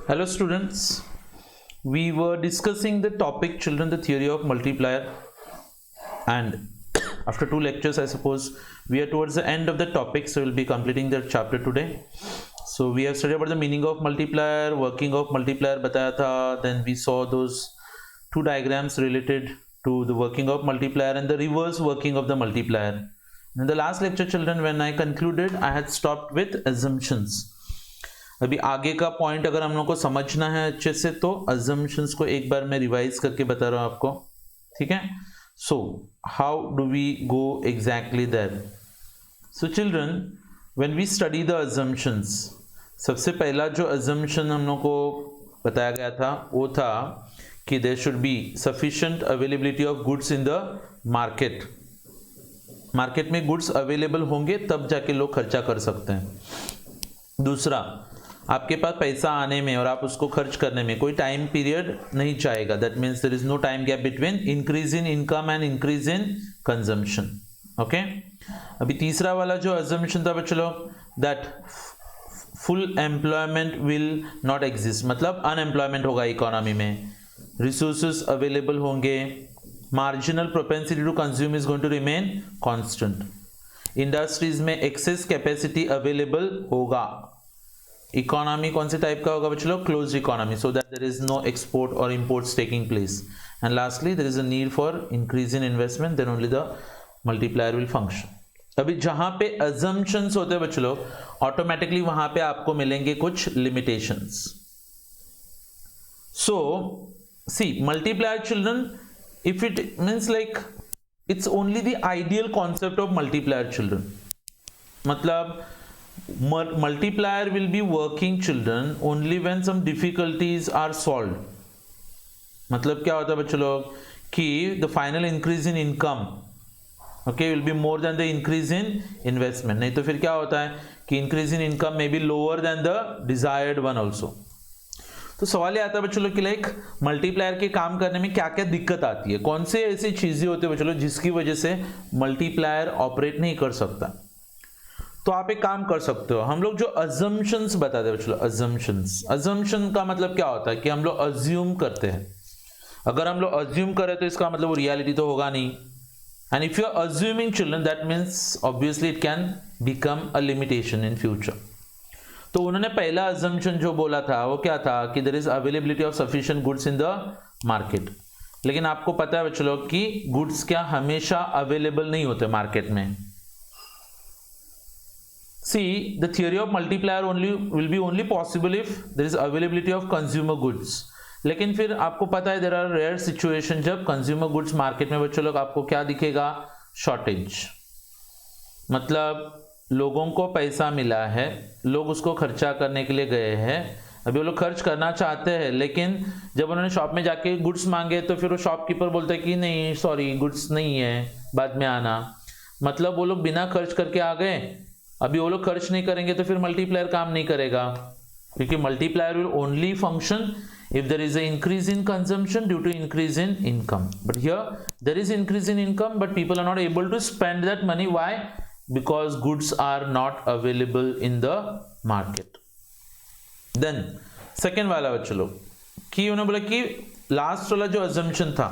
Hello students, we were discussing the topic children, the theory of multiplier, and after two lectures I suppose we are towards the end of the topic, so we'll be completing that chapter today. So we have studied about the meaning of multiplier, working of multiplier bataya tha, then we saw those two diagrams related to the working of multiplier and the reverse working of the multiplier. In the last lecture children, when I concluded, I had stopped with assumptions. अभी आगे का point अगर हम लोग को समझना है अच्छे से तो assumptions को एक बार मैं रिवाइज करके बता रहा हूं आपको, ठीक है. So how do we go exactly there. So children, when we study the assumptions, सबसे पहला जो assumption हम लोग को बताया गया था वो था कि there should be sufficient availability of goods in the market. Market में गुड्स अवेलेबल होंगे तब जाके लोग खर्चा कर सकते हैं. दूसरा, आपके पास पैसा आने में और आप उसको खर्च करने में कोई टाइम पीरियड नहीं चाहेगा. That means there is no time gap between increase in income and increase in consumption. Okay. अभी तीसरा वाला जो अजम्पशन था बच्चों लोग, that full employment will not exist, मतलब अनएम्प्लॉयमेंट होगा इकोनॉमी में, रिसोर्सेज अवेलेबल होंगे, marginal propensity to consume is going to remain constant, industries में एक्सेस कैपेसिटी अवेलेबल होगा. इकोनॉमी कौन से टाइप का होगा बच्चों लोग? Closed economy, so that there is no export और imports taking place. And lastly there is a need for increase in investment, then only the multiplier will function. अभी जहां पे assumptions होते हैं बच्चों लोग, ऑटोमेटिकली वहां पे आपको मिलेंगे कुछ limitations. So see multiplier children, if it means like it's only the ideal concept of multiplier children. मतलब multiplier will be working children only when some difficulties are solved. मतलब क्या होता है बच्चों लोग कि the final increase in income okay will be more than the increase in investment. नहीं तो फिर क्या होता है कि increase in income may be lower than the desired one also. तो सवाल ये आता है बच्चों लोग कि लाइक मल्टीप्लायर के काम करने में क्या क्या दिक्कत आती है, कौन से ऐसी चीजें होती है बच्चों लोग जिसकी वजह से मल्टीप्लायर ऑपरेट नहीं कर सकता. तो आप एक काम कर सकते हो, हम लोग जो assumptions बताते हैं बच्चों लोग, assumption का मतलब क्या होता है कि हम लोग अज्यूम करते हैं. अगर हम लोग अज्यूम करें तो इसका मतलब वो रियलिटी तो होगा नहीं. And if you are assuming children, that means obviously it can become a limitation in future. तो उन्होंने पहला assumption जो बोला था वो क्या था कि there is availability of sufficient goods in the market. लेकिन आपको पता है बच्चों लोग कि गुड्स क्या हमेशा अवेलेबल नहीं होते मार्केट में. See the theory of multiplier only will be only possible if there is availability of consumer goods. लेकिन फिर आपको पता है देयर आर रेयर सिचुएशन जब कंज्यूमर गुड्स मार्केट में बच्चों लोग आपको क्या दिखेगा? शॉर्टेज. मतलब लोगों को पैसा मिला है, लोग उसको खर्चा करने के लिए गए हैं, अभी वो लोग खर्च करना चाहते हैं, लेकिन जब उन्होंने शॉप में जाके गुड्स मांगे तो फिर वो शॉपकीपर बोलता है कि नहीं सॉरी गुड्स नहीं है, बाद में आना. मतलब वो लोग बिना खर्च करके आ गए. अभी वो लोग खर्च नहीं करेंगे तो फिर मल्टीप्लायर काम नहीं करेगा, क्योंकि multiplier will only function if there is an increase in consumption due to increase in income. But here there is increase in income but people are not able to spend that money. Why? Because goods are not available in the market. Then second वाला बच्चों लोग कि उन्होंने बोला कि last वाला जो assumption था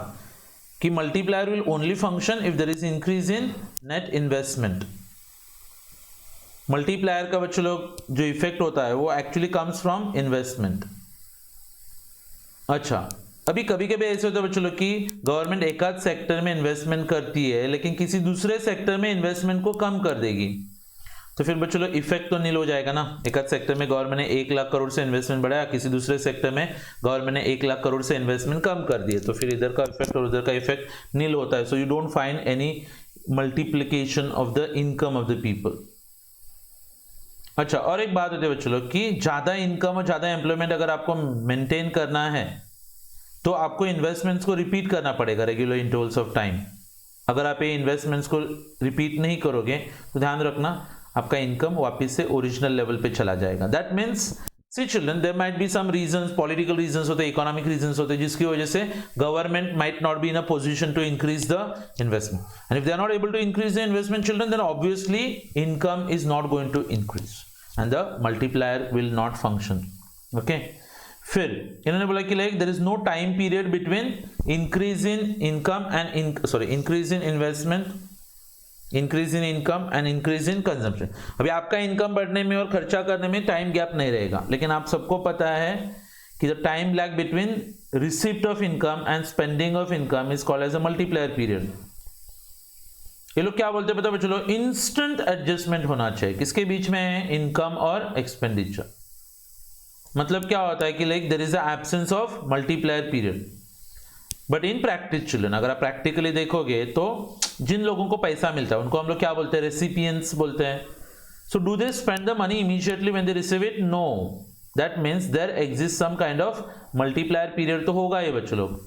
कि multiplier will only function if there is increase in net investment. multiplier का बच्चों लोग जो इफेक्ट होता है वो एक्चुअली कम्स फ्रॉम इन्वेस्टमेंट. अच्छा, अभी कभी कभी ऐसे होता है बच्चों लोग कि गवर्नमेंट एक आध सेक्टर में इन्वेस्टमेंट करती है लेकिन किसी दूसरे सेक्टर में इन्वेस्टमेंट को कम कर देगी. तो फिर बच्चों लोग इफेक्ट तो नील हो जाएगा ना. एक आध सेक्टर में गवर्नमेंट ने 1 लाख करोड़ से इन्वेस्टमेंट बढ़ाया, किसी दूसरे सेक्टर में गवर्नमेंट ने 1 लाख करोड़ से इन्वेस्टमेंट कम कर दिए, तो फिर इधर का इफेक्ट और उधर का इफेक्ट नील होता है. So you don't find any multiplication of the income of the people. अच्छा, और एक बात होती है बच्चों लोग कि ज्यादा इनकम और ज्यादा एम्प्लॉयमेंट अगर आपको मेंटेन करना है तो आपको इन्वेस्टमेंट्स को रिपीट करना पड़ेगा रेगुलर इंटरवल्स ऑफ टाइम. अगर आप ये इन्वेस्टमेंट्स को रिपीट नहीं करोगे तो ध्यान रखना आपका इनकम वापस से ओरिजिनल लेवल पे चला जाएगा. That means see children, there might be some reasons, political reasons होते हैं, इकोनॉमिक रीजंस होते हैं, जिसकी वजह से government might not be in a position to increase the investment. And if they are not able to increase the investment children, then obviously income is not going to increase and the multiplier will not function. Okay, फिर इन्होंने बोला कि like there is no time period between increase in income and increase in investment, increase in income and increase in consumption. अभी आपका income बढ़ने में और खर्चा करने में टाइम गैप नहीं रहेगा, लेकिन आप सबको पता है कि the time lag between receipt of income and spending of income is called as a multiplier period. ये लोग क्या बोलते हैं पता है चलो, इंस्टेंट एडजस्टमेंट होना चाहिए किसके बीच में, इनकम और एक्सपेंडिचर। मतलब क्या होता है कि like there is a absence of multiplier period. But in practice children, अगर आप प्रैक्टिकली देखोगे तो जिन लोगों को पैसा मिलता है उनको हम लोग क्या बोलते हैं, रेसिपिएंट्स बोलते हैं। So do they spend the money immediately when they receive it? No, that means there exist some kind of multiplier period तो होगा ये बच्चों लोग।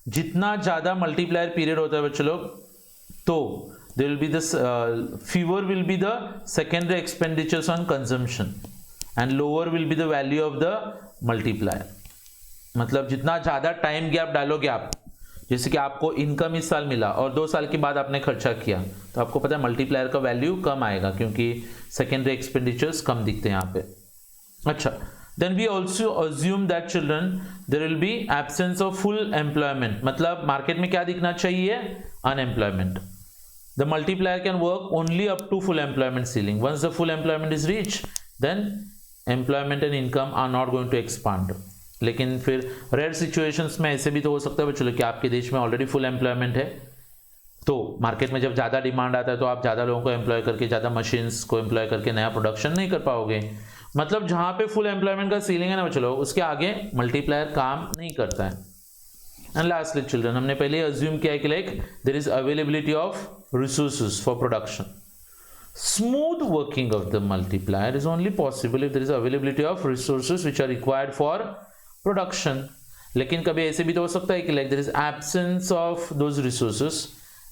जितना ज्यादा मल्टीप्लायर पीरियड होता है बच्चों लोग, तो there will be this fewer will be the secondary expenditures on consumption and lower will be the value of the multiplier। मतलब जितना ज्यादा टाइम गैप डालोगे आप, जैसे कि आपको इनकम इस साल मिला और 2 साल के बाद आपने खर्चा किया, तो आपको पता है मल्टीप्लायर का वैल्यू कम आएगा क्योंकि सेकेंडरी एक्सपेंडिचर्स कम दिखते हैं यहाँ पे। अच्छा, then we also assume that children there will be absence of full employment। मतलब मार्केट में क्या दिखना चाहिए, unemployment. The multiplier can work only up to full employment ceiling. Once the full employment is reached, then employment and income are not going to expand। लेकिन फिर rare situations में ऐसे भी तो हो सकता है चलो कि आपके देश में ऑलरेडी फुल एम्प्लॉयमेंट है, तो मार्केट में जब ज़्यादा डिमांड आता है तो आप ज़्यादा लोगों को एम्प्लॉय करके, ज़्यादा मशीन्स को एम्प्लॉय करके नया प्रोडक्शन नहीं कर पाओगे। मतलब जहाँ पे फुल एम्प्लॉयमेंट का सीलिंग है ना चलो, उसके आगे मल्टीप्लायर काम नहीं करता है। एंड लास्टली चिल्ड्रन, हमने पहले अज्यूम किया है कि like there is availability of resources for production। Smooth working of the multiplier is only possible if there is availability of resources which are required for production। लेकिन कभी ऐसे भी तो हो सकता है कि like there is absence of those resources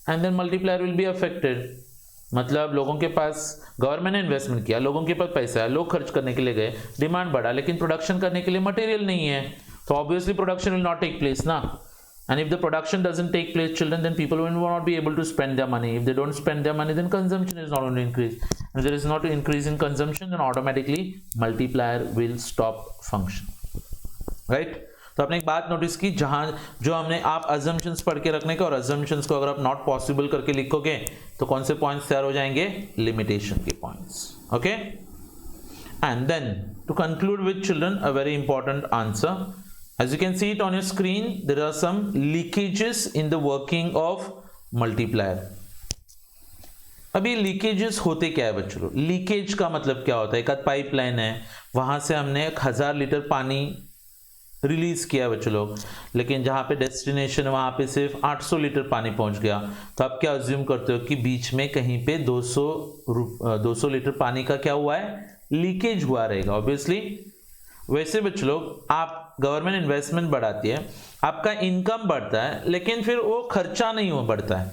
and then multiplier will be affected। मतलब लोगों के पास, गवर्नमेंट ने इन्वेस्टमेंट किया, लोगों के पास पैसा है, लोग खर्च करने के लिए गए, डिमांड बढ़ा, लेकिन प्रोडक्शन करने के लिए मटेरियल नहीं है, तो obviously production will not take place ना। And if the production doesn't take place, children, then people will not be able to spend their money. If they don't spend their money, then consumption is not going to increase. And if there is not an increase in consumption, then automatically multiplier will stop function. Right? तो आपने एक बात notice की, जहां जो हमने आप assumptions पढ़ के रखने के, और assumptions को अगर आप not possible करके लिखोगे तो कौन से points तैयार हो जाएंगे, limitation के points. Okay? And then to conclude with children, a very important answer. As you can see it on your screen, there are some leakages in the working of multiplier। अभी leakages होते क्या है बच्चों लोग? Leakage का मतलब क्या होता है, एक आध पाइपलाइन है, वहां से हमने 1000 लीटर पानी रिलीज किया बच्चों लोग, लेकिन जहां पे डेस्टिनेशन वहां पे सिर्फ 800 लीटर पानी पहुंच गया, तो आप क्या अज्यूम करते हो कि बीच में कहीं पे 200 लीटर पानी का क्या हुआ है, लीकेज हुआ रहेगा ऑब्वियसली। वैसे बच्चों लोग, आप गवर्नमेंट इन्वेस्टमेंट बढ़ाती है, आपका इनकम बढ़ता है, लेकिन फिर वो खर्चा नहीं हो बढ़ता है,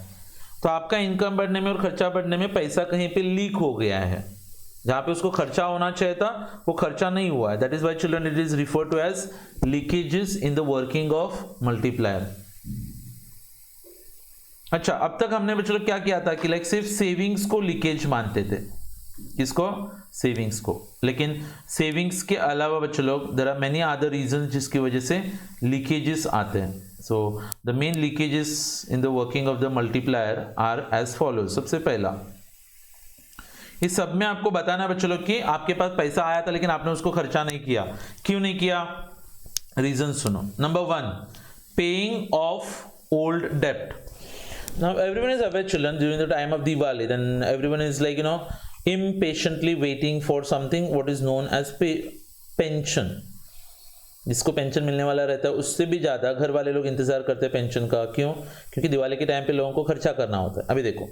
तो आपका इनकम बढ़ने में और खर्चा बढ़ने में पैसा कहीं पे लीक हो गया है, जहां पे उसको खर्चा होना चाहिए था वो खर्चा नहीं हुआ है। That is why children it is referred to as leakages in the working of multiplier. अच्छा, अब तक हमने बच्चों लोग क्या किया था कि लाइक सिर्फ सेविंग्स को लीकेज मानते थे, किसको, सेविंग्स को, लेकिन सेविंग्स के अलावा बच्चों लोग there are many other reasons जिसकी वजह से लीकेजेस आते हैं। So the main leakages in the working of the multiplier are as follows. सबसे पहला, इस सब में आपको बताना है बच्चों लोग कि आपके पास पैसा आया था लेकिन आपने उसको खर्चा नहीं किया। क्यों नहीं किया, रीजन सुनो। नंबर 1, पेइंग ऑफ ओल्ड डेप्ट। Now everyone is aware children, during the time of Diwali, then everyone is like impatiently waiting for something what is known as pension। जिसको पेंशन मिलने वाला रहता है उससे भी ज्यादा घर वाले लोग इंतजार करते हैं पेंशन का। क्यों? क्योंकि दिवाली के टाइम पे लोगों को खर्चा करना होता है। अभी देखो,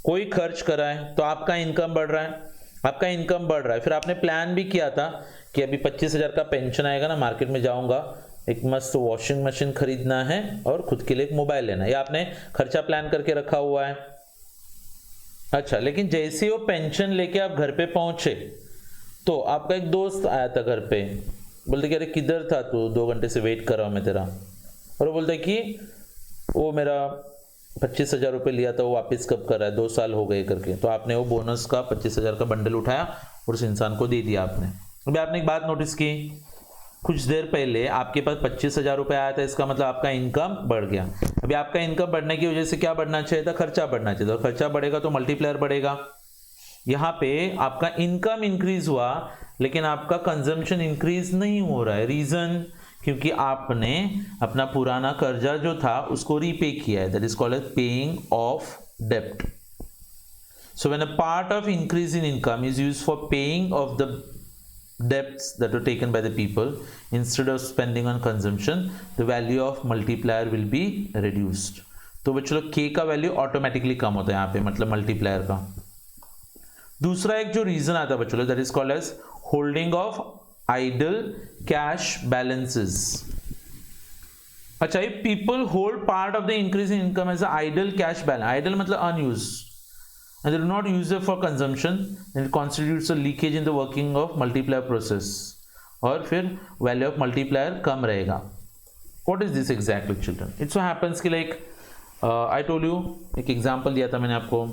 कोई खर्च करा है तो आपका इनकम बढ़ रहा है, आपका इनकम बढ़ रहा है, फिर आपने प्लान भी किया था कि अभी 25,000 का पेंशन आएगा ना, मार्केट में जाऊंगा, एक मस्त वॉशिंग मशीन खरीदना है और खुद के लिए एक मोबाइल लेना है, या आपने खर्चा प्लान करके रखा हुआ है। अच्छा, लेकिन जैसे वो पेंशन लेके आप घर पे पहुंचे तो आपका एक दोस्त आया था घर पे, बोलते कि अरे किधर था तू, 2 घंटे से वेट कर रहा हूं मैं तेरा। और वो बोलता कि वो मेरा 25,000 रुपये लिया था, वो वापस कब कर रहा है, 2 साल हो गए करके। तो आपने वो बोनस का 25,000 का बंडल उठाया और उस इंसान को दे दिया आपने। अभी आपने एक बात नोटिस की कुछ देर पहले आपके पास 25,000 रुपये आया था, इसका मतलब आपका इनकम बढ़ गया। अभी आपका इनकम बढ़ने की वजह से क्या बढ़ना चाहिए था, खर्चा बढ़ना चाहिए था, और खर्चा बढ़ेगा तो मल्टीप्लायर बढ़ेगा। यहाँ पे आपका इनकम इंक्रीज हुआ लेकिन आपका कंजम्पशन इंक्रीज नहीं हो रहा है। रीजन, क्योंकि आपने अपना पुराना कर्जा जो था उसको रीपे किया है, that is called as paying off डेब्ट। So when a part of increase in income is used for paying of the debts that were taken by the people instead of spending on consumption, the value of multiplier will be reduced. तो बच्चों k का value automatically कम होता है यहाँ पे, मतलब multiplier का। दूसरा एक जो रीजन आता है बच्चों, that is called as holding of idle cash balances. अच्छा, if people hold part of the increase in income as an idle cash balance, idle मतलब unused, and they do not use it for consumption, then it constitutes a leakage in the working of multiplier process, और फिर value of multiplier कम रहेगा। What is this exactly children? It so happens कि like I told you, एक example दिया था मैंने आपको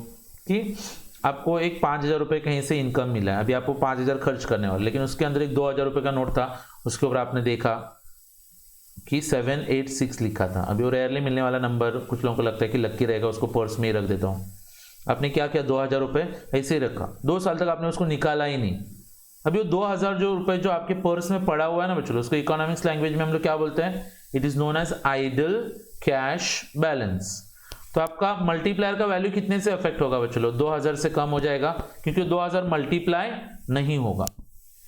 कि आपको एक 5,000 रुपये कहीं से इनकम मिला है, अभी आपको 5,000 खर्च करने वाले, लेकिन उसके अंदर एक 2,000 रुपये का नोट था, उसके ऊपर आपने देखा कि 786 लिखा था। अभी वो रेयरली मिलने वाला नंबर, कुछ लोगों को लगता है कि लक्की रहेगा, उसको पर्स में ही रख देता हूँ। आपने क्या किया, 2,000 रुपये ऐसे ही रखा, 2 साल तक आपने उसको निकाला ही नहीं। अभी वो 2,000 जो रुपये जो आपके पर्स में पड़ा हुआ है ना बच्चों, उसको इकोनॉमिक्स लैंग्वेज में हम लोग क्या बोलते हैं, it is known as idle cash balance. तो आपका मल्टीप्लायर का वैल्यू कितने से अफेक्ट होगा बच्चों, 2,000 से कम हो जाएगा, क्योंकि 2,000 मल्टीप्लाई नहीं होगा।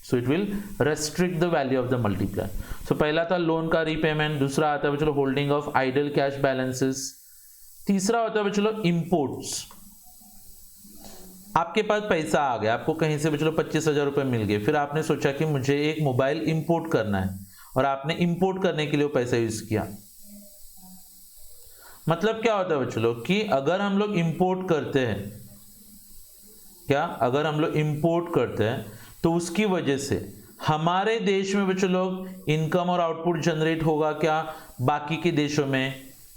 So it will restrict the value of the multiplier. So पहला था लोन का रीपेमेंट, दूसरा आता है बच्चों holding of idle cash balances, तीसरा होता है बच्चों इंपोर्ट्स। आपके पास पैसा आ गया, आपको कहीं से बच्चों 25,000 रुपये मिल गए, फिर आपने सोचा कि मुझे एक मोबाइल इंपोर्ट करना है, और आपने इंपोर्ट करने के लिए वो पैसा यूज किया। मतलब क्या होता है बच्चों कि अगर हम लोग इंपोर्ट करते हैं, क्या अगर हम लोग इंपोर्ट करते हैं तो उसकी वजह से हमारे देश में बच्चों लोग इनकम और आउटपुट जनरेट होगा क्या बाकी के देशों में।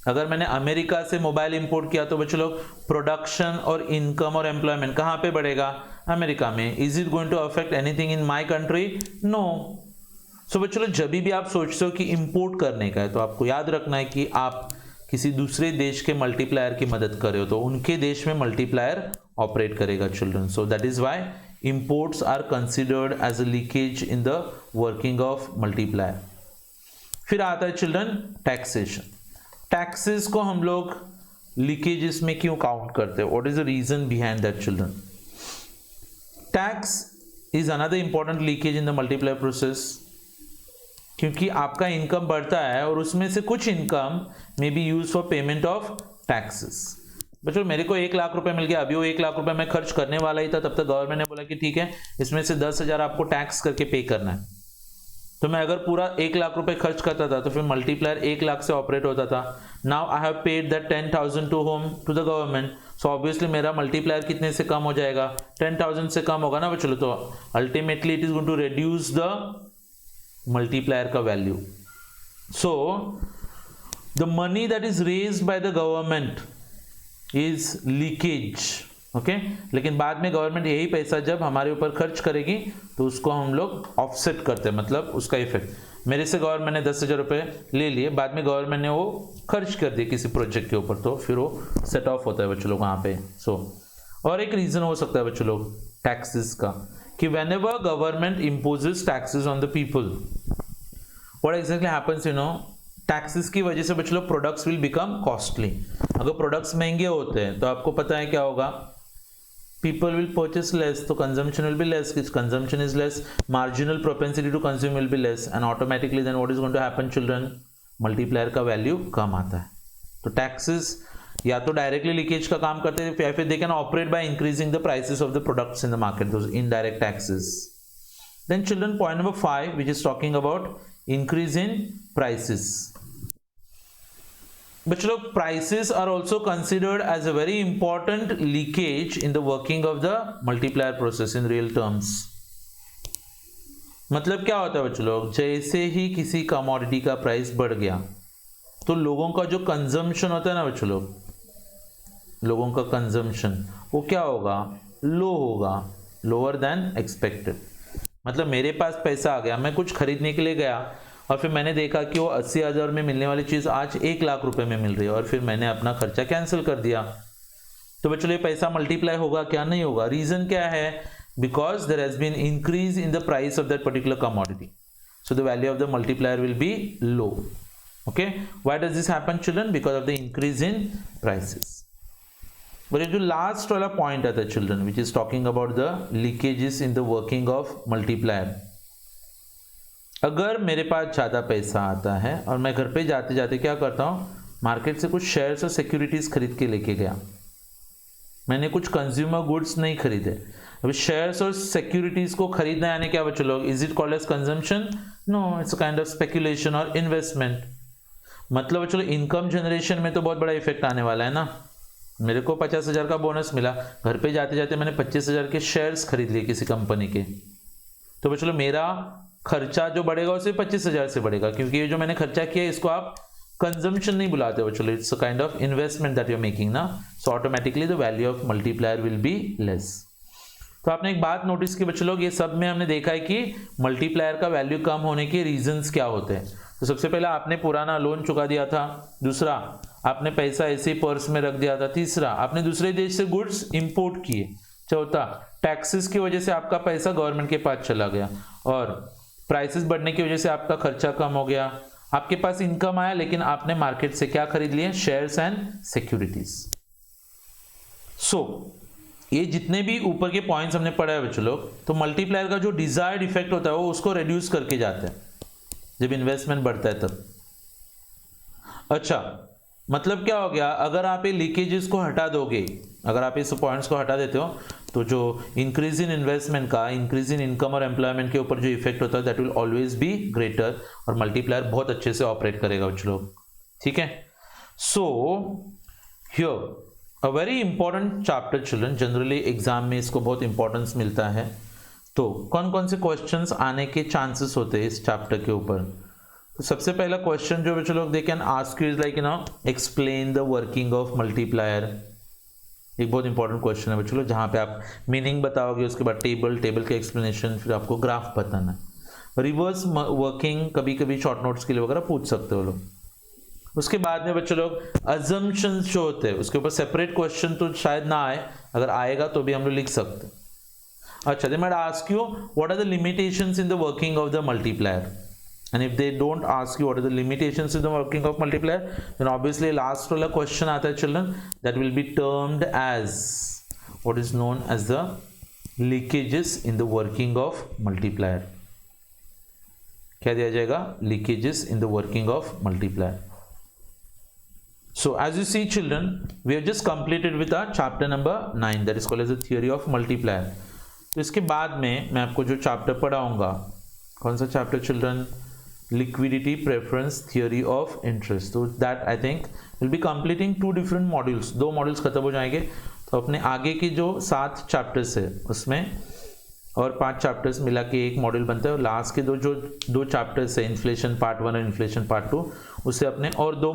अगर मैंने अमेरिका से मोबाइल इंपोर्ट किया तो बच्चों लोग प्रोडक्शन और इनकम और एम्प्लॉयमेंट कहाँ पे बढ़ेगा, अमेरिका में। Is it going to affect anything in my country, no. So बच्चों लोग जब भी आप सोचते हो कि इंपोर्ट करने का है, तो आपको याद रखना है कि आप किसी दूसरे देश के मल्टीप्लायर की मदद कर रहे हो, तो उनके देश में मल्टीप्लायर ऑपरेट करेगा children. So that is why imports are considered as a leakage in the working of multiplier। फिर आता है चिल्ड्रन टैक्सेशन। टैक्सेस को हम लोग लीकेजेस में क्यों काउंट करते हैं, what is the reason behind that children. Tax is another important leakage in the multiplier process, क्योंकि आपका इनकम बढ़ता है और उसमें से कुछ income may be use for payment of taxes. बच्चों मेरे को 1 लाख रुपए मिल गया, अभी वो 1 लाख रुपए मैं खर्च करने वाला ही था, तब तक गवर्नमेंट ने बोला कि ठीक है इसमें से 10,000 आपको टैक्स करके पे करना है। तो मैं अगर पूरा 1 लाख रुपए खर्च करता था तो फिर मल्टीप्लायर 1 लाख से ऑपरेट होता था। Now I have paid that 10,000 to home to the government, so obviously मेरा मल्टीप्लायर कितने से कम हो जाएगा, 10,000 से कम होगा ना बच्चों। तो ultimately it is going to reduce the multiplier का value. So the money that is raised by the government is leakage, okay. लेकिन बाद में गवर्नमेंट यही पैसा जब हमारे ऊपर खर्च करेगी तो उसको हम लोग ऑफसेट करते हैं, मतलब उसका इफेक्ट। मेरे से गवर्नमेंट ने 10,000 रुपये ले लिए, बाद में गवर्नमेंट ने वो खर्च कर दिए किसी प्रोजेक्ट के ऊपर, तो फिर वो सेट ऑफ होता है बच्चों लोग वहाँ पे। सो और एक रीजन हो सकता है बच्चों लोग टैक्सेस का, कि whenever government imposes taxes on the people, what exactly happens, you know, taxes की वजह से बच्चों लोग प्रोडक्ट्स विल बिकम कॉस्टली। अगर प्रोडक्ट्स महंगे होते हैं तो आपको पता है क्या होगा, people will purchase less, so consumption will be less, consumption is less, marginal propensity to consume will be less, and automatically then what is going to happen children, multiplier का वैल्यू कम आता है। तो टैक्सेस या तो directly leakage का काम करते हैं, या फिर they can operate by increasing the prices of the products in the market, those indirect taxes. Then children point number 5 which is talking about increase in prices. बच्चों लोग prices are also considered as a very important leakage in the working of the multiplier process in real terms। मतलब क्या होता है बच्चों लोग, जैसे ही किसी कमोडिटी का प्राइस बढ़ गया तो लोगों का जो कंजम्पशन होता है ना बच्चों लोग, लोगों का कंजम्पशन वो क्या होगा, लो होगा, लोअर देन एक्सपेक्टेड। मतलब मेरे पास पैसा आ गया, मैं कुछ खरीदने के लिए गया और फिर मैंने देखा कि वो 80,000 में मिलने वाली चीज़ आज 1 लाख रुपए में मिल रही है और फिर मैंने अपना खर्चा कैंसिल कर दिया, तो बच्चों ये पैसा मल्टीप्लाई होगा क्या? नहीं होगा। रीजन क्या है? Because there has been increase in the price of that particular commodity, so the value of the multiplier will be low. Okay, why does this happen children? Because of the increase in prices. But ये जो last वाला point आता है children, which is talking about the leakages in the working of multiplier. अगर मेरे पास ज़्यादा पैसा आता है और मैं घर पे जाते जाते क्या करता हूँ, मार्केट से कुछ शेयर्स और सिक्योरिटीज खरीद के लेके गया, मैंने कुछ कंज्यूमर गुड्स नहीं खरीदे। अब शेयर्स और सिक्योरिटीज को खरीदना यानी क्या बच्चों लोग? Is it called as consumption? No, it's kind of speculation और इन्वेस्टमेंट। मतलब बच्चों इनकम जनरेशन में तो बहुत बड़ा इफेक्ट आने वाला है ना। मेरे को 50,000 का बोनस मिला, घर पे जाते जाते मैंने 25,000 के शेयर्स खरीद लिए किसी कंपनी के, तो बच्चों मेरा खर्चा जो बढ़ेगा उसे 25,000 से बढ़ेगा, क्योंकि ये जो मैंने खर्चा किया इसको आप कंजम्पशन नहीं बुलाते बच्चों, it's a kind of investment that you are making ना, so automatically the value of multiplier will be less. तो आपने एक बात नोटिस की बच्चों लोग, ये सब में हमने देखा है कि मल्टीप्लायर का वैल्यू कम होने के रीजंस क्या होते हैं। तो सबसे पहले आपने पुराना लोन चुका दिया था, दूसरा आपने पैसा ऐसे ही पर्स में रख दिया था, तीसरा आपने दूसरे देश से गुड्स इंपोर्ट किए, चौथा टैक्सेस की वजह से आपका पैसा गवर्नमेंट के पास चला गया, और प्राइसेस बढ़ने की वजह से आपका खर्चा कम हो गया। आपके पास इनकम आया लेकिन आपने मार्केट से क्या खरीद लिए? Shares and securities. सो ये जितने भी ऊपर के पॉइंट्स हमने पढ़ा है बच्चों लोग, तो मल्टीप्लायर का जो डिजायर्ड इफेक्ट होता है वो उसको रिड्यूस करके जाते हैं जब इन्वेस्टमेंट बढ़ता है तब। अच्छा, मतलब क्या हो गया? अगर आप ये लीकेजेस को हटा दोगे, अगर आप इस पॉइंट्स को हटा देते हो, तो जो इंक्रीज इन इन्वेस्टमेंट का, इंक्रीज इन इनकम और एम्प्लॉयमेंट के ऊपर जो इफेक्ट होता है that will always be greater, और मल्टीप्लायर बहुत अच्छे से ऑपरेट करेगा बच्चों लोग। ठीक है, so here a very important chapter children, generally exam में इसको बहुत इंपॉर्टेंस मिलता है। तो कौन कौन से क्वेश्चंस आने के चांसेस होते हैं इस चैप्टर के ऊपर? तो सबसे पहला क्वेश्चन जो बच्चों लोग they can ask you is like explain the working of multiplier. एक बहुत इंपॉर्टेंट क्वेश्चन है बच्चों लोग, जहाँ पे आप मीनिंग बताओगे, उसके बाद टेबल के एक्सप्लेनेशन, फिर आपको ग्राफ बताना है। रिवर्स वर्किंग कभी कभी शॉर्ट नोट्स के लिए वगैरह पूछ सकते हो लोग। उसके बाद में बच्चों लोग अजम्पशंस जो होते हैं उसके ऊपर सेपरेट क्वेश्चन तो शायद ना आए, अगर आएगा तो भी हम लोग लिख सकते हैं। अच्छा, they might ask you what are the limitations in the working of the multiplier, and if they don't ask you what are the limitations in the working of multiplier, then obviously last वाला question आता है children, that will be termed as what is known as the leakages in the working of multiplier। क्या दिया जाएगा? leakages in the working of multiplier। So as you see children, we have just completed with our chapter number 9, that is called as the theory of multiplier। तो इसके बाद में मैं आपको जो चैप्टर पढ़ाऊंगा, कौन सा chapter children? Liquidity preference theory of interest. तो that I think will be completing 2 different modules, 2 modules खत्म हो जाएंगे। तो अपने आगे की जो 7 चैप्टर्स है उसमें और 5 चैप्टर्स मिला के एक मॉड्यूल बनता है, और लास्ट के दो चैप्टर्स है, इन्फ्लेशन पार्ट 1 और इन्फ्लेशन पार्ट 2, उससे अपने और 2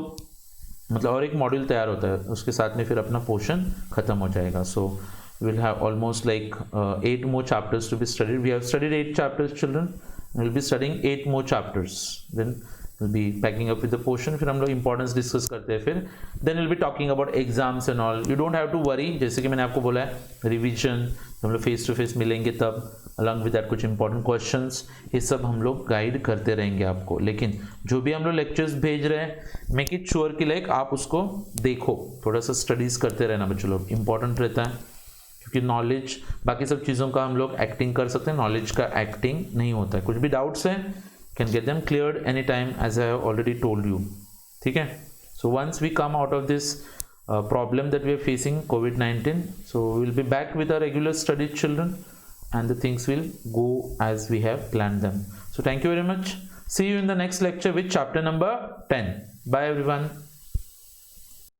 मतलब और एक मॉड्यूल तैयार होता है, उसके साथ में फिर अपना पोर्शन खत्म हो जाएगा। सो we'll have almost like 8 more chapters to be studied. We have studied 8 chapters children, we'll be studying 8 more chapters, then we'll be packing up with the portion, फिर हम लोग importance discuss करते हैं, फिर then we'll be talking about exams and all. You don't have to worry, जैसे कि मैंने आपको बोला है revision हम लोग face to face मिलेंगे तब, along with that कुछ important questions, ये सब हम लोग गाइड करते रहेंगे आपको। लेकिन जो भी हम लोग लेक्चर्स भेज रहे हैं, मेक इट श्योर कि लाइक आप उसको देखो, थोड़ा सा स्टडीज करते रहना बच्चों लोग, इंपॉर्टेंट रहता है, क्योंकि नॉलेज बाकी सब चीज़ों का हम लोग एक्टिंग कर सकते हैं, नॉलेज का एक्टिंग नहीं होता है। कुछ भी डाउट्स हैं, can get them cleared any time as I have already told you. ठीक है, so once we come out of this problem that we are facing COVID-19, so we will be back with our regular studies children, and the things will go as we have planned them. So thank you very much, see you in the next lecture with chapter number 10. Bye everyone.